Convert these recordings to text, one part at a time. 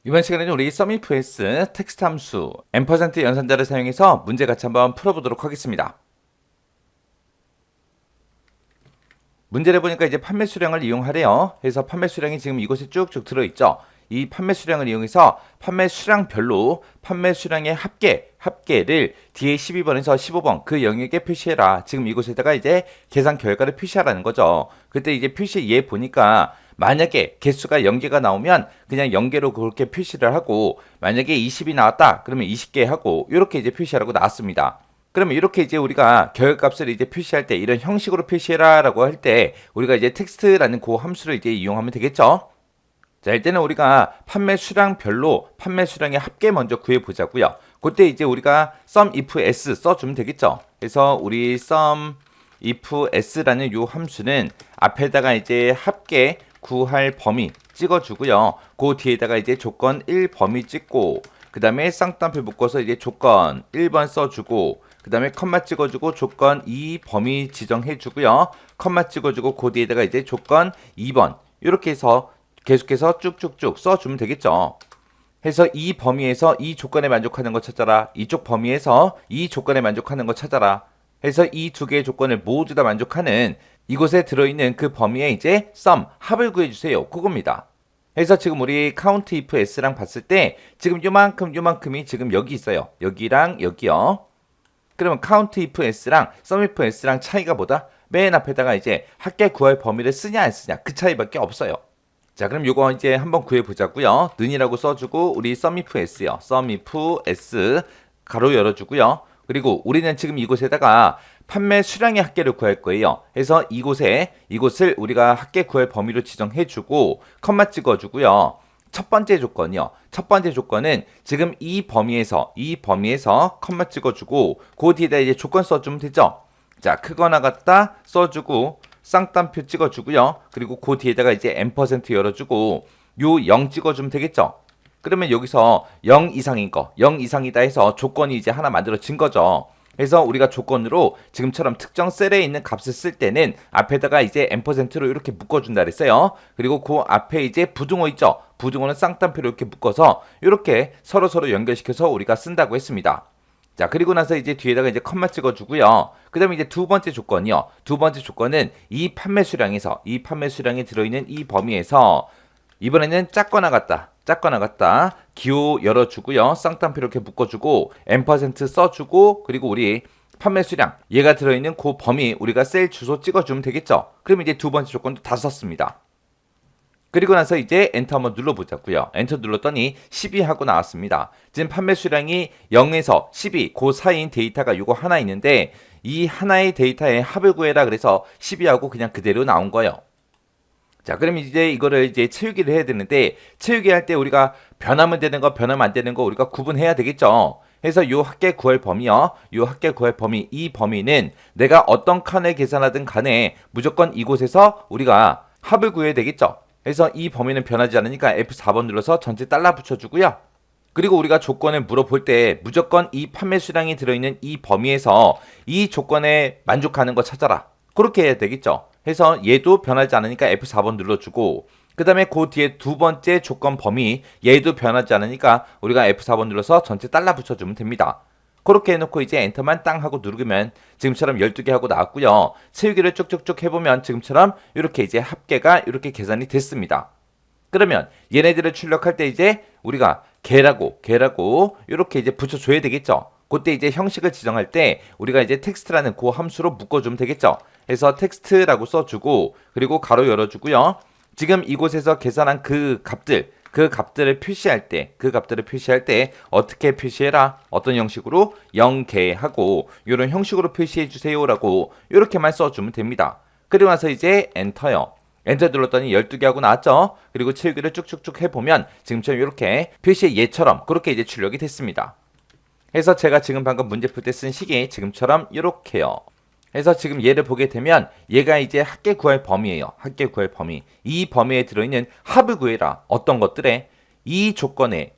이번 시간에는 우리 SUMIFS 텍스트 함수 &% 연산자를 사용해서 문제 같이 한번 풀어보도록 하겠습니다. 문제를 보니까 이제 판매 수량을 이용하래요. 그래서 판매 수량이 지금 이곳에 쭉쭉 들어있죠. 이 판매 수량을 이용해서 판매 수량별로 판매 수량의 합계를 뒤에 12번에서 15번 그 영역에 표시해라. 지금 이곳에다가 이제 계산 결과를 표시하라는 거죠. 그때 이제 표시 예 보니까 만약에 개수가 0개가 나오면 그냥 0개로 그렇게 표시를 하고, 만약에 20이 나왔다 그러면 20개 하고, 이렇게 이제 표시하라고 나왔습니다. 그러면 이렇게 이제 우리가 결과값을 이제 표시할 때 이런 형식으로 표시해라 라고 할 때 우리가 이제 텍스트라는 그 함수를 이제 이용하면 되겠죠. 자, 일단은 우리가 판매 수량별로 판매 수량의 합계 먼저 구해 보자고요. 그때 이제 우리가 SUMIFS 써주면 되겠죠. 그래서 우리 SUMIFS라는 요 함수는 앞에다가 이제 합계 구할 범위 찍어주고요. 그 뒤에다가 이제 조건 1 범위 찍고, 그 다음에 쌍따옴표 묶어서 이제 조건 1번 써주고, 그 다음에 컴마 찍어주고 조건 2 범위 지정해주고요. 컴마 찍어주고 그 뒤에다가 이제 조건 2번 이렇게 해서 계속해서 쭉쭉쭉 써주면 되겠죠. 해서 이 범위에서 이 조건에 만족하는 거 찾아라. 이쪽 범위에서 이 조건에 만족하는 거 찾아라. 해서 이 두 개의 조건을 모두 다 만족하는 이곳에 들어있는 그 범위에 이제 sum, 합을 구해주세요. 그겁니다. 그래서 지금 우리 count if s랑 봤을 때 지금 요만큼이 지금 여기 있어요. 여기랑 여기요. 그러면 count if s랑 sum if s랑 차이가 뭐다? 맨 앞에다가 이제 합계 구할 범위를 쓰냐 안 쓰냐 그 차이밖에 없어요. 자, 그럼 요거 이제 한번 구해 보자고요. 는이라고 써주고 우리 sum if s요. sum if s 가로 열어주고요. 그리고 우리는 지금 이곳에다가 판매 수량의 합계를 구할 거예요. 그래서 이곳을 우리가 합계 구할 범위로 지정해주고 컴마 찍어주고요. 첫 번째 조건이요. 첫 번째 조건은 지금 이 범위에서 컴마 찍어주고 그 뒤에다 이제 조건 써주면 되죠. 자, 크거나 같다 써주고 쌍따옴표 찍어주고요. 그리고 그 뒤에다가 이제 &% 열어주고 요 0 찍어주면 되겠죠. 그러면 여기서 0 이상이다 해서 조건이 이제 하나 만들어진 거죠. 그래서 우리가 조건으로 지금처럼 특정 셀에 있는 값을 쓸 때는 앞에다가 이제 &로 이렇게 묶어준다 그랬어요. 그리고 그 앞에 이제 부등호 있죠. 부등호는 쌍따옴표로 이렇게 묶어서 이렇게 서로 연결시켜서 우리가 쓴다고 했습니다. 자, 그리고 나서 이제 뒤에다가 이제 컴마 찍어주고요. 그 다음에 이제 두 번째 조건이요. 두 번째 조건은 이 판매 수량에 들어있는 이 범위에서 이번에는 작거나 같다 기호 열어주고요. 쌍따옴표 이렇게 묶어주고 &% 써주고, 그리고 우리 판매 수량 얘가 들어있는 그 범위 우리가 셀 주소 찍어주면 되겠죠. 그러면 이제 두 번째 조건도 다 썼습니다. 그리고 나서 이제 엔터 한번 눌러보자고요. 엔터 눌렀더니 12 하고 나왔습니다. 지금 판매 수량이 0에서 12 그 사이인 데이터가 이거 하나 있는데 이 하나의 데이터에 합을 구해라 그래서 12하고 그냥 그대로 나온 거예요. 자, 그럼 이제 이거를 이제 채우기를 해야 되는데 채우기 할 때 우리가 변하면 되는 거 변하면 안 되는 거 우리가 구분해야 되겠죠. 그래서 요 합계 구할 범위요. 요 합계 구할 범위, 이 범위는 내가 어떤 칸을 계산하든 간에 무조건 이곳에서 우리가 합을 구해야 되겠죠. 그래서 이 범위는 변하지 않으니까 F4번 눌러서 전체 달러 붙여주고요. 그리고 우리가 조건을 물어볼 때 무조건 이 판매 수량이 들어있는 이 범위에서 이 조건에 만족하는 거 찾아라. 그렇게 해야 되겠죠. 해서 얘도 변하지 않으니까 F4번 눌러주고, 그 다음에 그 뒤에 두 번째 조건 범위 얘도 변하지 않으니까 우리가 F4번 눌러서 전체 달러 붙여주면 됩니다. 그렇게 해놓고 이제 엔터만 땅 하고 누르면 지금처럼 12개 하고 나왔고요. 채우기를 쭉쭉쭉 해보면 지금처럼 이렇게 이제 합계가 이렇게 계산이 됐습니다. 그러면 얘네들을 출력할 때 이제 우리가 개라고 이렇게 이제 붙여줘야 되겠죠. 그때 이제 형식을 지정할 때 우리가 이제 텍스트라는 그 함수로 묶어주면 되겠죠. 그래서 텍스트라고 써주고 그리고 가로 열어주고요. 지금 이곳에서 계산한 그 값들을 표시할 때 어떻게 표시해라? 어떤 형식으로? 0개 하고 이런 형식으로 표시해 주세요라고 이렇게만 써주면 됩니다. 그리고 나서 이제 엔터요. 엔터 눌렀더니 12개 하고 나왔죠? 그리고 채우기를 쭉쭉쭉 해보면 지금처럼 이렇게 표시의 예처럼 그렇게 이제 출력이 됐습니다. 그래서 제가 지금 방금 문제 풀 때 쓴 식이 지금처럼 이렇게요. 그래서 지금 얘를 보게 되면 얘가 이제 합계 구할 범위예요. 합계 구할 범위. 이 범위에 들어있는 합을 구해라. 어떤 것들에 이 조건에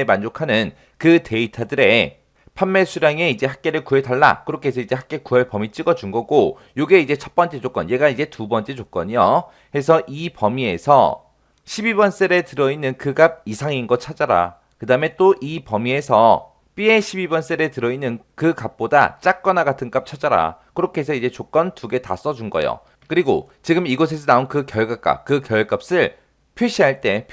만족하는 그 데이터들의 판매 수량의 이제 합계를 구해달라. 그렇게 해서 이제 합계 구할 범위 찍어준 거고, 요게 이제 첫 번째 조건, 얘가 이제 두 번째 조건이요. 해서 이 범위에서 12번 셀에 들어있는 그 값 이상인 거 찾아라. 그 다음에 또 이 범위에서 B의 12번 셀에 들어있는 그 값보다 작거나 같은 값 찾아라. 그렇게 해서 이제 조건 두 개 다 써준 거예요. 그리고 지금 이곳에서 나온 그 결과값, 그 결과값을 표시할 때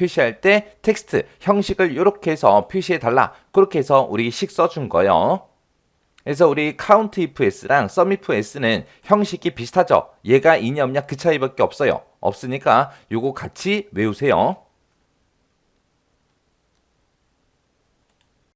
텍스트 형식을 이렇게 해서 표시해 달라. 그렇게 해서 우리 식 써준 거예요. 그래서 우리 count if s랑 sum if s는 형식이 비슷하죠. 얘가 있냐 없냐 그 차이밖에 없어요. 없으니까 요거 같이 외우세요.